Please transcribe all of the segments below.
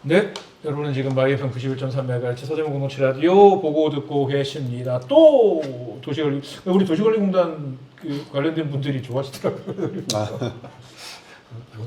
네, 여러분은 지금 마이FM 91.3MHz 서대문 공동체 라디오 보고 듣고 계십니다. 또 도시관리, 우리 도시관리공단 그 관련된 분들이 좋아하시더라고요.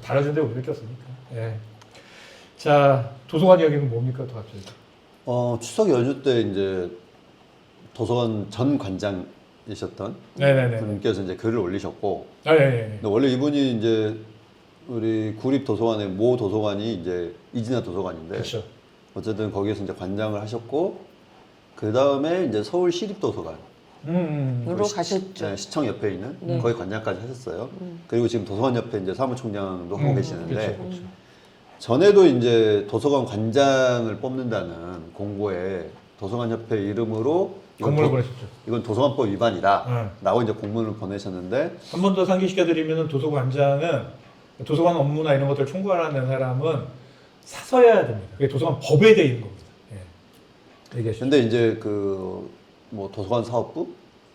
달아준 데가 왜 느꼈습니까? 예. 자, 도서관 이야기는 뭡니까, 또 갑자기? 추석 연휴 때 이제 도서관 전 관장이셨던 네네네. 분께서 이제 글을 올리셨고, 아, 예, 예. 근데 원래 이분이 이제 우리 구립 도서관의 모 도서관이 이제 이진아 도서관인데, 그렇죠. 어쨌든 거기에서 이제 관장을 하셨고, 그 다음에 이제 서울 시립도서관. 으로 가셨죠. 네, 시청 옆에 있는 네. 거기 관장까지 하셨어요. 그리고 지금 도서관 옆에 이제 사무총장도 하고 계시는데, 그렇죠, 그렇죠. 전에도 이제 도서관 관장을 뽑는다는 공고에 도서관 협회 이름으로 공문을 보내셨죠. 이건 도서관법 위반이다 네. 라고 이제 공문을 보내셨는데, 한 번 더 상기시켜드리면 도서관장은 도서관 업무나 이런 것들을 총괄하는 사람은 사서여야 됩니다. 그게 도서관 법에 되어 있는 겁니다. 예. 얘기하시죠. 근데 이제 그 뭐 도서관 사업부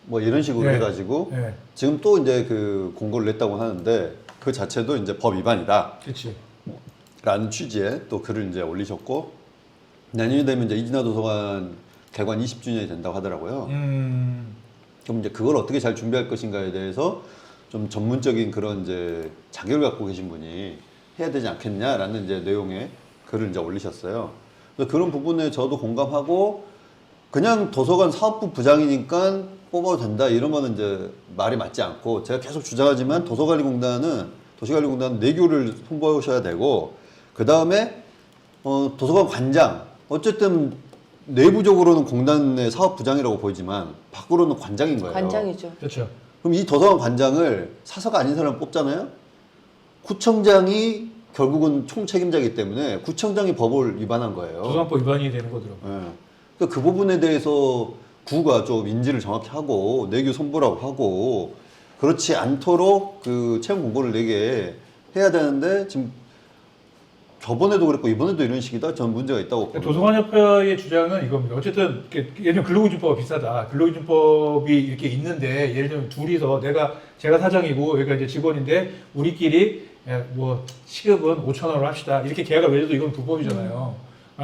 뭐 이런 식으로 네. 해가지고 예. 지금 또 이제 그 공고를 냈다고 하는데, 그 자체도 이제 법 위반이다 그렇지. 라는 취지의 또 글을 이제 올리셨고, 내년이 되면 이제 이진아 도서관 개관 20주년이 된다고 하더라고요. 그럼 이제 그걸 어떻게 잘 준비할 것인가에 대해서 좀 전문적인 그런 이제 자격을 갖고 계신 분이 해야 되지 않겠냐라는 이제 내용의 글을 이제 올리셨어요. 그래서 그런 부분에 저도 공감하고, 그냥 도서관 사업부 부장이니까 뽑아도 된다 이러면은 이제 말이 맞지 않고, 제가 계속 주장하지만 도시관리공단은 내규를 홍보하셔야 되고, 그 다음에 도서관 관장, 어쨌든 내부적으로는 공단의 사업부장이라고 보이지만 밖으로는 관장인 거예요. 관장이죠. 그렇죠. 그럼 이 도서관 관장을 사서가 아닌 사람 뽑잖아요. 구청장이 결국은 총책임자이기 때문에 구청장이 법을 위반한 거예요. 도서관법 위반이 되는 거더라고요. 예. 그러니까 그 부분에 대해서 구가 좀 인지를 정확히 하고 내규 선보라고 하고, 그렇지 않도록 그 채용 공고를 내게 해야 되는데, 지금 저번에도 그랬고 이번에도 이런 식이다. 전 문제가 있다고 보거든요. 도서관협회의 주장은 이겁니다. 어쨌든 예를 들면 근로기준법과 비슷하다. 근로기준법이 이렇게 있는데, 예를 들면 둘이서 제가 사장이고 여기가 이제 직원인데 우리끼리 뭐 시급은 5,000원으로 합시다. 이렇게 계약을 맺어도 이건 불법이잖아요.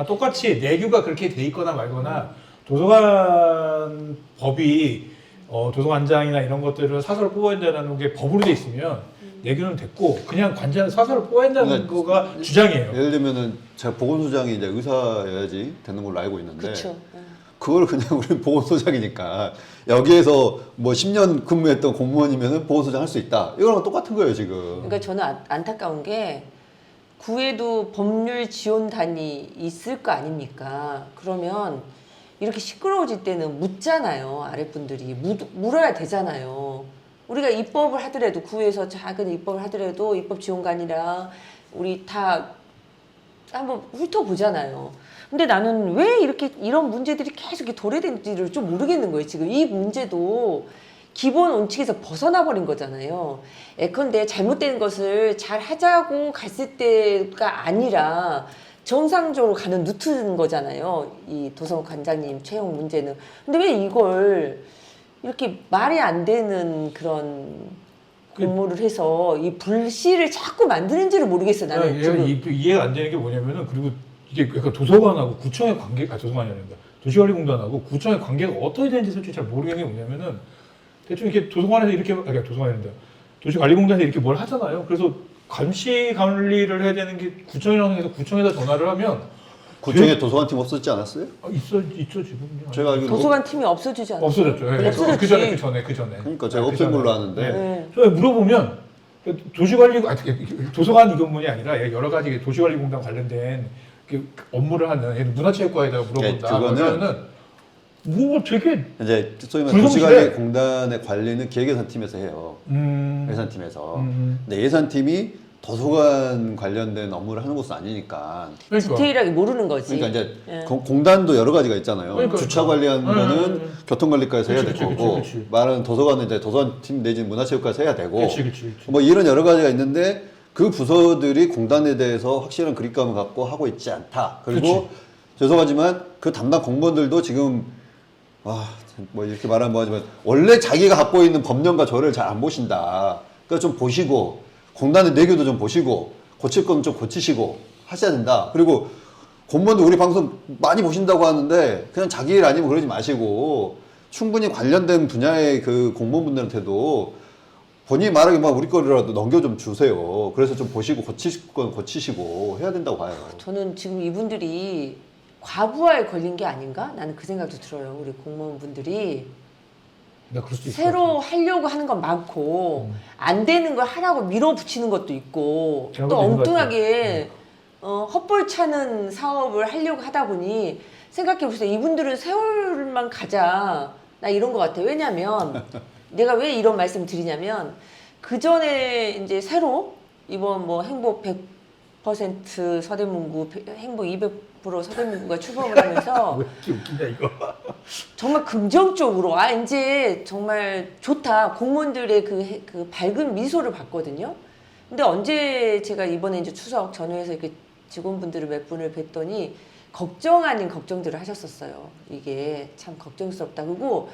똑같이 내규가 그렇게 돼 있거나 말거나 도서관 법이 도서관장이나 이런 것들을 사서를 뽑아야 된다는 게 법으로 돼 있으면 내규는 됐고, 그냥 관장은 사서를 뽑아야 된다는 그러니까 거가 주장이에요. 예를 들면은 제가 보건소장이 이제 의사여야지 되는 걸로 알고 있는데, 그렇죠. 그걸 그냥 우리 보건소장이니까 여기에서 뭐 10년 근무했던 공무원이면은 보건소장 할 수 있다. 이거랑 똑같은 거예요, 지금. 그러니까 저는 안타까운 게, 구에도 법률 지원단이 있을 거 아닙니까? 그러면 이렇게 시끄러워질 때는 묻잖아요. 아랫분들이 물어야 되잖아요. 우리가 입법을 하더라도, 구에서 작은 입법을 하더라도 입법 지원관이랑 우리 다 한번 훑어보잖아요. 근데 나는 왜 이런 문제들이 계속 이렇게 도래된지를 좀 모르겠는 거예요. 지금 이 문제도 기본 원칙에서 벗어나 버린 거잖아요. 예컨대 잘못된 것을 잘 하자고 갔을 때가 아니라 정상적으로 가는 루트인 거잖아요. 이 도서관 관장님 채용 문제는. 근데 왜 이걸 이렇게 말이 안 되는 그런 공모를 해서 이 불씨를 자꾸 만드는지를 모르겠어요. 나는 지금. 이해가 안 되는 게 뭐냐면은, 그리고 이게 그러니까 도서관하고 구청의 관계가, 도서관이 아닙니다. 도시관리공단하고 구청의 관계가 어떻게 되는지 솔직히 잘 모르겠는 게 뭐냐면은, 대충 이렇게 도서관에서 이렇게, 도서관이 아닙니다. 도시관리공단에서 이렇게 뭘 하잖아요. 그래서 감시 관리를 해야 되는 게 구청이라고 해서 구청에다 전화를 하면, 구청에 도서관 팀 없었지 않았어요? 있죠 지금. 제가 알기로 도서관 팀이 없어지지 않았어요? 없어졌죠. 예. 없어졌지. 그 전에. 그러니까 제가 없앤 걸로 아는데. 네. 저 물어보면 도서관 이건문이 아니라 여러 가지 도시관리공단 관련된 업무를 하는, 예를 문화체육과에다가 물어본다. 그거는 그러면은 뭐 되게 이제 소위 말해 불성실해. 도시관리공단의 관리는 기획예산팀에서 해요. 예산팀에서. 근데 예산팀이 도서관 관련된 업무를 하는 곳은 아니니까. 그러니까. 디테일하게 모르는 거지. 그러니까 이제 예. 공단도 여러 가지가 있잖아요. 그러니까. 주차 관리하는 거는 교통관리과에서 해야 될 그치, 거고, 그치. 말하는 도서관은 이제 도서관팀 내지는 문화체육과에서 해야 되고, 그치. 뭐 이런 여러 가지가 있는데, 그 부서들이 공단에 대해서 확실한 그립감을 갖고 하고 있지 않다. 그리고 죄송하지만 그 담당 공무원들도 지금 뭐 이렇게 말하면 뭐하지만 원래 자기가 갖고 있는 법령과 조례를 잘 안 보신다. 그러니까 좀 보시고, 공단의 내규도 좀 보시고, 고칠 건 좀 고치시고 하셔야 된다. 그리고 공무원도 우리 방송 많이 보신다고 하는데 그냥 자기 일 아니면 그러지 마시고 충분히 관련된 분야의 그 공무원분들한테도 본인이 말하기 막 우리 거라도 넘겨 좀 주세요. 그래서 좀 보시고 고치실 건 고치시고 해야 된다고 봐요. 저는 지금 이분들이 과부하에 걸린 게 아닌가? 나는 그 생각도 들어요. 우리 공무원분들이 나 그럴 수도 있을 새로 것 하려고 하는 건 많고 안 되는 걸 하라고 밀어붙이는 것도 있고 제가 또 볼 때는 엉뚱하게 헛볼 차는 사업을 하려고 하다 보니 생각해 보세요. 이분들은 세월만 가자. 나 이런 것 같아요. 왜냐면 내가 왜 이런 말씀 드리냐면 그 전에 이제 새로 이번 뭐 행복 100% 서대문구, 행복 200% 서대문구가 출범을 하면서 왜 이렇게 웃긴다 이거. 정말 긍정적으로 이제 정말 좋다 공무원들의 그 밝은 미소를 봤거든요. 근데 언제 제가 이번에 이제 추석 전후에서 이렇게 직원분들을 몇 분을 뵀더니 걱정 아닌 걱정들을 하셨었어요. 이게 참 걱정스럽다. 그리고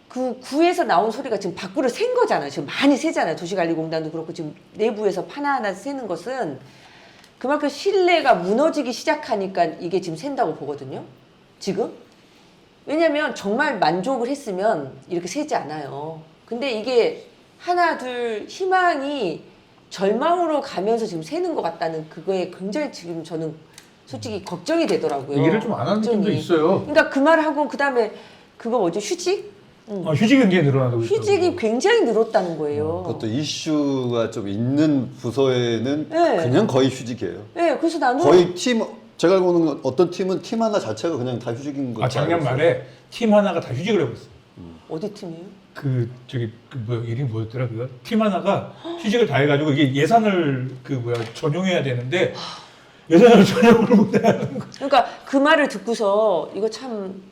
그 구에서 나온 소리가 지금 밖으로 샌 거잖아요. 지금 많이 새잖아요. 도시관리공단도 그렇고 지금 내부에서 하나하나 새는 것은 그만큼 신뢰가 무너지기 시작하니까 이게 지금 샌다고 보거든요. 지금. 왜냐면 정말 만족을 했으면 이렇게 새지 않아요. 근데 이게 하나, 둘 희망이 절망으로 가면서 지금 새는 것 같다는 그거에 굉장히 지금 저는 솔직히 걱정이 되더라고요. 얘기를 좀 안 하는 느낌도 걱정이. 있어요. 그러니까 그 말하고 그 다음에 그거 뭐죠? 휴직? 휴직 연기에 늘어나고 휴직이 있더라고요. 굉장히 늘었다는 거예요. 그것도 이슈가 좀 있는 부서에는 네. 그냥 거의 휴직이에요. 네, 그래서 나는 거의 팀 제가 알고는 어떤 팀은 팀 하나 자체가 그냥 다 휴직인 거. 작년 말에 팀 하나가 다 휴직을 해버렸어. 어디 팀이에요? 그 저기 이름이 뭐였더라 그거? 팀 하나가 휴직을 다 해가지고 이게 예산을 전용해야 되는데 예산을 전용을 못하는 거. 그러니까 그 말을 듣고서 이거 참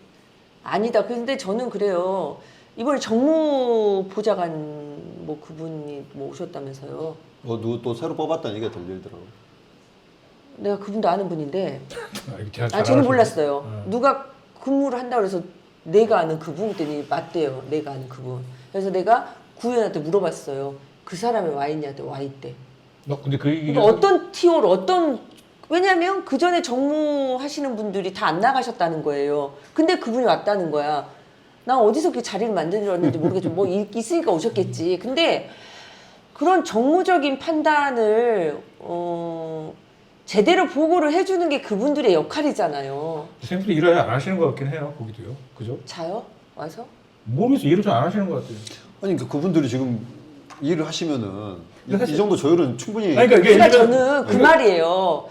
아니다. 근데 저는 그래요. 이번에 정무 보좌관 뭐 그분이 뭐 오셨다면서요. 뭐 누구 또 새로 뽑았다는 얘기가 들리더라고. 내가 그분도 아는 분인데 제가 아 저는 알아서- 몰랐어요. 누가 근무를 한다고 해서 내가 아는 그분 그랬더니 맞대요. 내가 아는 그분. 그래서 내가 구현한테 물어봤어요. 그 사람이 와 있냐대. 와 있대. 근데 그 얘기가 그러니까 어떤 티오를 왜냐면 그 전에 정무하시는 분들이 다 안 나가셨다는 거예요. 근데 그분이 왔다는 거야. 난 어디서 그 자리를 만들었는지 모르겠지만 뭐 있으니까 오셨겠지. 근데 그런 정무적인 판단을 제대로 보고를 해주는 게 그분들의 역할이잖아요. 선생님도 일을 안 하시는 것 같긴 해요. 거기도요. 그죠? 자요? 와서? 모르겠어. 일을 좀 안 하시는 것 같아요. 아니 그분들이 지금 일을 하시면은 사실- 이 정도 조율은 충분히. 아니, 그러니까 이게 그러니까 예를 들면- 저는 그 말이에요.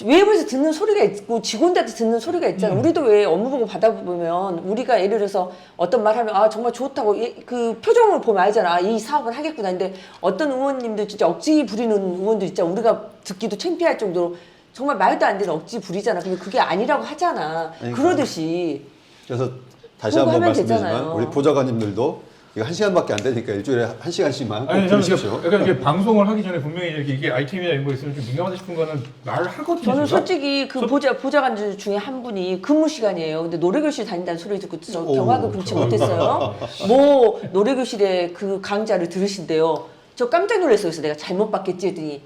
외부에서 듣는 소리가 있고 직원들한테 듣는 소리가 있잖아. 우리도 왜 업무 보고 받아보면 우리가 예를 들어서 어떤 말 하면 아 정말 좋다고 그 표정을 보면 알잖아. 아, 이 사업은 하겠구나. 근데 어떤 의원님들 진짜 억지 부리는 의원들 있잖아. 우리가 듣기도 창피할 정도로 정말 말도 안 되는 억지 부리잖아. 근데 그게 아니라고 하잖아. 그러니까. 그러듯이 그래서 다시 그거 한번 하면 말씀드리지만 되잖아요. 우리 보좌관님들도 이거 1시간밖에 안 되니까 일주일에 1시간씩만 꼭 아니 저는 들으십시오. 약간 이게 방송을 하기 전에 분명히 이게 아이템이나 이런 거 있으면 좀 민감하다 싶은 거는 말을 하거든요. 저는 제가. 솔직히 그 보좌관 중에 한 분이 근무 시간이에요. 근데 노래교실 다닌다는 소리 듣고 저 오, 경악을 금치 못했어요. 뭐 노래교실에 그 강좌를 들으신대요. 저 깜짝 놀랐어요. 그래서 내가 잘못 봤겠지 했더니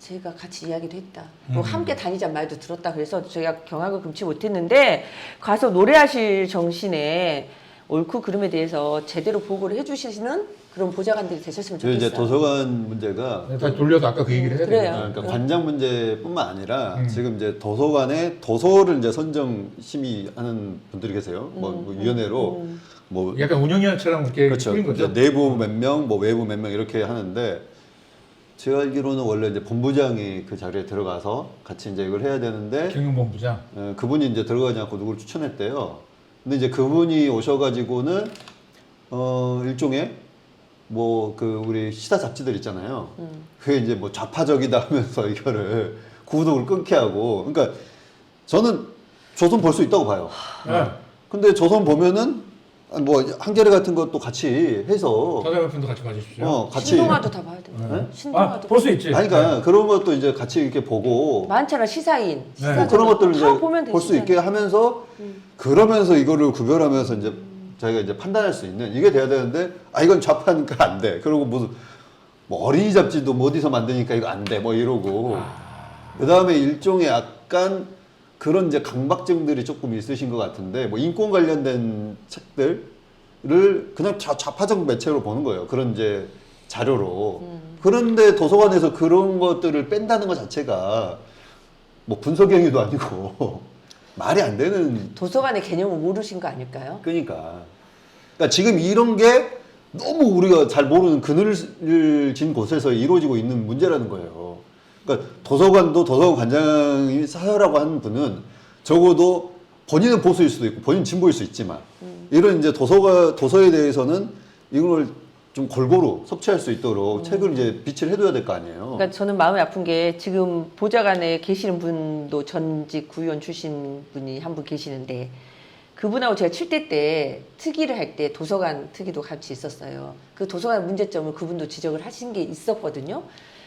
제가 같이 이야기도 했다. 뭐 함께 다니자 말도 들었다. 그래서 제가 경악을 금치 못했는데 가서 노래하실 정신에 옳고 그름에 대해서 제대로 보고를 해주시는 그런 보좌관들이 되셨으면 저희 좋겠어요. 이제 도서관 문제가 다시 돌려서 아까 그 얘기를 해야 그래요. 돼요. 그러니까 관장 문제뿐만 아니라 음. 지금 이제 도서관에 도서를 이제 선정 심의하는 분들이 계세요. 뭐 위원회로 뭐 약간 운영위원처럼 이렇게 그렇죠. 꾸린 거죠. 이제 내부 몇 명, 뭐 외부 몇 명 이렇게 하는데 제가 알기로는 원래 이제 본부장이 그 자리에 들어가서 같이 이제 이걸 해야 되는데 경영본부장. 그분이 이제 들어가지 않고 누구를 추천했대요. 근데 이제 그분이 오셔가지고는 일종의 뭐 그 우리 시사 잡지들 있잖아요. 그게 이제 뭐 좌파적이다 하면서 이거를 구독을 끊게 하고. 그러니까 저는 조선 볼 수 있다고 봐요. 네. 근데 조선 보면은 뭐 한겨레 같은 것도 같이 해서 서대문편도 같이 봐주십시오. 같이 신동아도 다 봐야 돼. 네? 신동아도. 볼 수 있지. 아니 그러니까 그런 것도 이제 같이 이렇게 보고 많잖아 시사인. 네. 뭐 그런 것들을 다 이제 보면 볼 수 되시잖아. 있게 하면서 그러면서 이거를 구별하면서 이제 저희가 이제 판단할 수 있는 이게 돼야 되는데 이건 좌파니까 안 돼. 그리고 무슨 뭐 어린이 잡지도 뭐 어디서 만드니까 이거 안 돼. 뭐 이러고 그 다음에 일종의 약간 그런 이제 강박증들이 조금 있으신 것 같은데, 뭐 인권 관련된 책들을 그냥 좌파적 매체로 보는 거예요. 그런 이제 자료로. 그런데 도서관에서 그런 것들을 뺀다는 것 자체가 뭐 분석행위도 아니고 말이 안 되는. 도서관의 개념을 모르신 거 아닐까요? 그러니까 지금 이런 게 너무 우리가 잘 모르는 그늘을 진 곳에서 이루어지고 있는 문제라는 거예요. 그러니까 도서관도 도서관 관장이 사서라고 하는 분은 적어도 본인은 보수일 수도 있고 본인 진보일 수 있지만 이런 이제 도서에 대해서는 이걸 좀 골고루 섭취할 수 있도록 책을 이제 비치를 해둬야 될 거 아니에요. 그러니까 저는 마음이 아픈 게 지금 보좌관에 계시는 분도 전직 구의원 출신 분이 한 분 계시는데 그분하고 제가 7대 때 특위를 할 때 도서관 특위도 같이 있었어요. 그 도서관 문제점을 그분도 지적을 하신 게 있었거든요.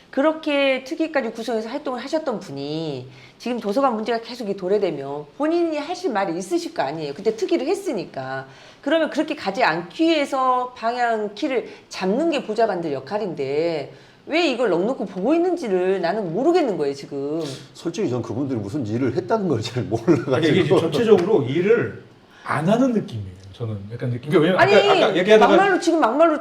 그렇게 특위까지 구성해서 활동을 하셨던 분이 지금 도서관 문제가 계속 도래되면 본인이 하실 말이 있으실 거 아니에요. 그때 특위를 했으니까. 그러면 그렇게 가지 않기 위해서 방향 키를 잡는 게 보좌관들 역할인데 왜 이걸 넉넉히 보고 있는지를 나는 모르겠는 거예요, 지금. 솔직히 전 그분들이 무슨 일을 했다는 걸 잘 이게 몰라가지고. 전체적으로 일을 안 하는 느낌이에요. 저는 약간 느낌. 그러니까 아니, 왜냐면 아까 얘기하다가 막말로 지금 막말로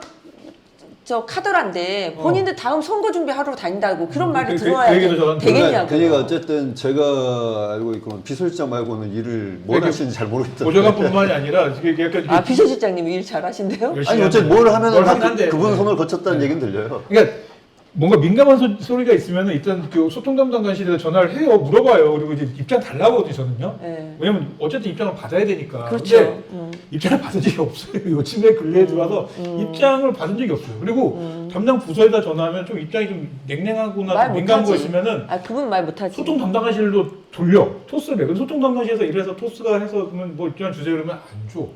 저 카더라인데 본인들 다음 선거 준비하러 다닌다고 그런 말을 들어야 그 얘기도 저는 되겠냐고. 그러니까 어쨌든 제가 알고 있고는 비서실장 말고는 일을 뭘 이게 하시는지 잘 모르겠던데. 보좌관뿐만이 아니라 이게 약간 아 비서실장님이 일 잘하신대요? 열심히 아니 어쨌든 뭘 하면은 뭘 다 하긴 한데. 그분 손을 거쳤다는 네. 얘기는 들려요. 그러니까 뭔가 민감한 소리가 있으면 일단 그 소통 담당관실에 전화를 해요. 물어봐요. 그리고 이제 입장 달라고 하거든요, 저는요. 네. 왜냐면 어쨌든 입장을 받아야 되니까. 그렇죠. 근데 입장을 받은 적이 없어요. 요즘에 근래에 들어와서 입장을 받은 적이 없어요. 그리고 담당 부서에다 전화하면 좀 입장이 좀 냉랭하거나 말 좀 민감한 거 못하지. 있으면은 아 그분 말 못하지. 소통 담당관실로 돌려. 토스를 해. 근데 소통 담당관실에서 이래서 토스가 해서 그러면 뭐 입장 주세요 그러면 안 줘.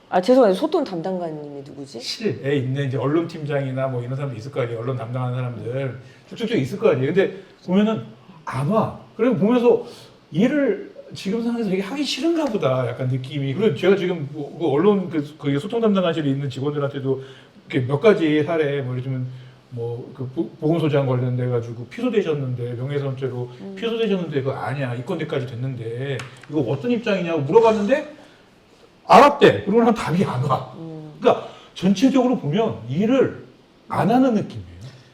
아 죄송해요. 소통 담당관님이 누구지? 실에 있는 이제 언론팀장이나 뭐 이런 사람들 있을 거 아니에요. 언론 담당하는 사람들 쭉쭉쭉 있을 거 아니에요. 근데 보면은 안 와. 그리고 보면서 일을 지금 상황에서 되게 하기 싫은가 보다 약간 느낌이. 그리고 제가 지금 그 언론 그 소통 담당관실에 있는 직원들한테도 이렇게 몇 가지 사례 뭐 예를 들면 뭐그 보건소장 관련돼 가지고 피소되셨는데 명예훼손죄로 피소되셨는데 그거 아니야 입건대까지 됐는데 이거 어떤 입장이냐고 물어봤는데 알았대. 그러고는 답이 안 와. 그러니까 전체적으로 보면 일을 안 하는 느낌이에요.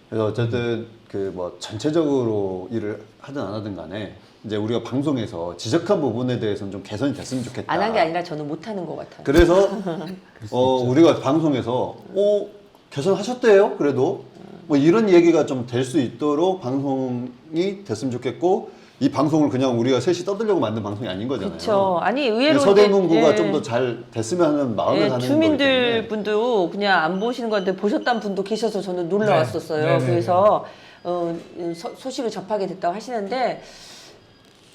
그래서 어쨌든 그 뭐 전체적으로 일을 하든 안 하든 간에 이제 우리가 방송에서 지적한 부분에 대해서는 좀 개선이 됐으면 좋겠다. 안 한 게 아니라 저는 못 하는 것 같아요. 그래서 우리가 방송에서 개선하셨대요. 그래도 뭐 이런 얘기가 좀 될 수 있도록 방송이 됐으면 좋겠고 이 방송을 그냥 우리가 셋이 떠들려고 만든 방송이 아닌 거잖아요. 그렇죠. 아니 의외로 서대문구가 이제, 좀 더 잘 됐으면 하는 마음을 가는 주민들 거기 때문에. 분도 그냥 안 보시는 건데 보셨다는 분도 계셔서 저는 놀라웠었어요. 네. 네, 네, 그래서 소식을 접하게 됐다고 하시는데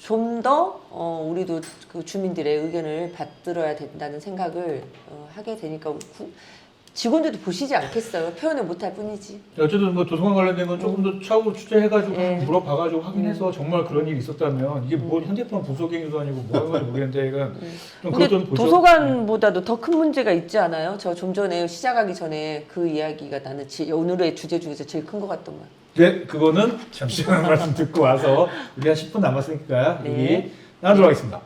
좀 더 우리도 그 주민들의 의견을 받들어야 된다는 생각을 하게 되니까 직원들도 보시지 않겠어요. 표현을 못할 뿐이지. 어쨌든 뭐 도서관 관련된 건 조금 더 차후 취재해가지고 예. 물어봐가지고 확인해서 정말 그런 일이 있었다면 이게 뭐 현대판 부속행위도 아니고 뭐 하는 건지 모르겠는데 이건 좀 근데 그것 좀 보셔. 도서관보다도 더 큰 문제가 있지 않아요? 저 좀 전에 시작하기 전에 그 이야기가 나는 오늘의 주제 중에서 제일 큰 것 같더만. 네, 그거는 잠시만 말씀 듣고 와서 우리 한 10분 남았으니까 네. 여기 나누도록 하겠습니다.